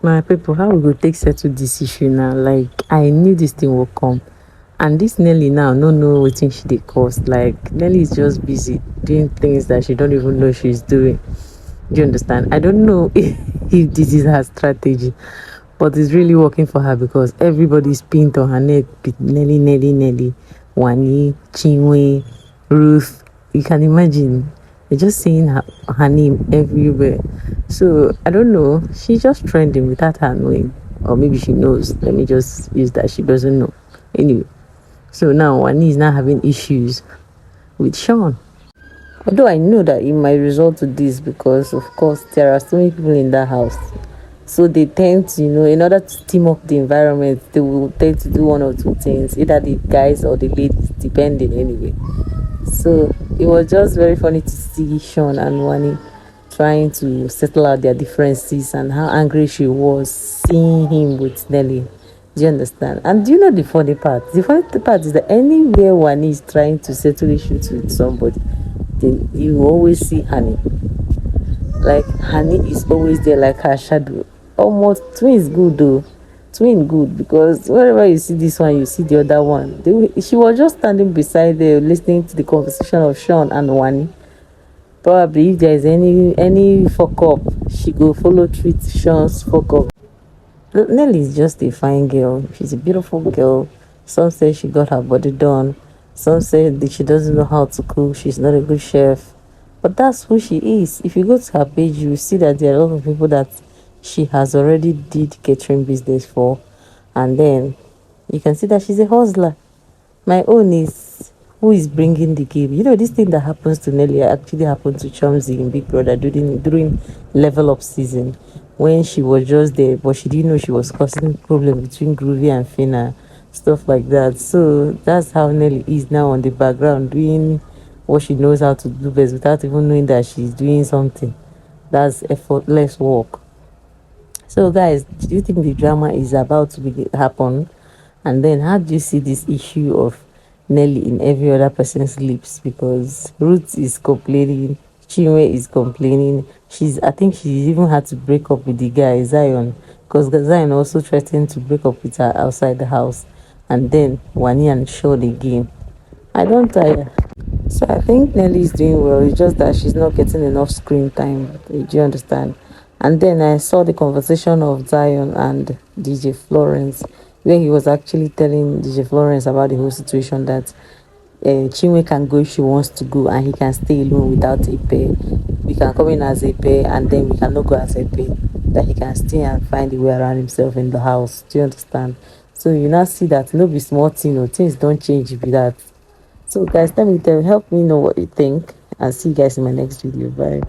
My people, how we go take settle this issue now? Like, I knew this thing will come. And this Nelly now no know wetin she dey cause. Like, Nelly is just busy doing things that she don't even know she's doing. Do you understand? I don't know if this is her strategy, but it's really working for her because everybody's pinned on her neck with Nelly, Nelly, Nelly, Wanni, Chinwe, Ruth. You can imagine. They're just saying her name everywhere. So I don't know. She's just trending without her knowing. Or maybe she knows. Let me just use that she doesn't know. Anyway. So now Wanni is now having issues with Shaun. Although I know that it might result to this because of course there are so many people in that house. So they tend to, in order to steam up the environment, they will tend to do one or two things, either the guys or the ladies, depending anyway. So it was just very funny to see Shaun and Wanni trying to settle out their differences and how angry she was seeing him with Nelly. Do you understand? And do you know the funny part? The funny part is that anywhere Wanni is trying to settle issues with somebody, then you always see Honey. Like, Honey is always there like her shadow. Almost twins good though. Twin good because wherever you see this one, you see the other one. She was just standing beside there listening to the conversation of Shaun and Wanni. Probably if there is any fuck up, she go follow treat Shaun's fuck up. Nelly is just a fine girl. She's a beautiful girl. Some say she got her body done. Some say that she doesn't know how to cook. She's not a good chef. But that's who she is. If you go to her page, you will see that there are a lot of people that she has already did catering business for. And then you can see that she's a hustler. My own is who is bringing the game. This thing that happens to Nelly actually happened to Chomzy in Big Brother during level up season. When she was just there, but she didn't know she was causing problem between Groovy and Fina, stuff like that. So that's how Nelly is now on the background doing what she knows how to do best without even knowing that she's doing something. That's effortless work. So guys, do you think the drama is about to happen? And then how do you see this issue of Nelly in every other person's lips? Because Ruth is complaining, Chinwe is complaining. I think she even had to break up with the guy Zion, because Zion also threatened to break up with her outside the house. And then Wanni and Shaun again. I don't tire. So I think Nelly is doing well. It's just that she's not getting enough screen time. Do you understand? And then I saw the conversation of Zion and DJ Florence, where he was actually telling DJ Florence about the whole situation, that Chinwe can go if she wants to go, and he can stay alone without a pair. We can come in as a pair, and then we cannot go as a pair. That he can stay and find a way around himself in the house. Do you understand? So you now see that no be small thing, or things don't change with that. So guys, help me know what you think, and see you guys in my next video. Bye.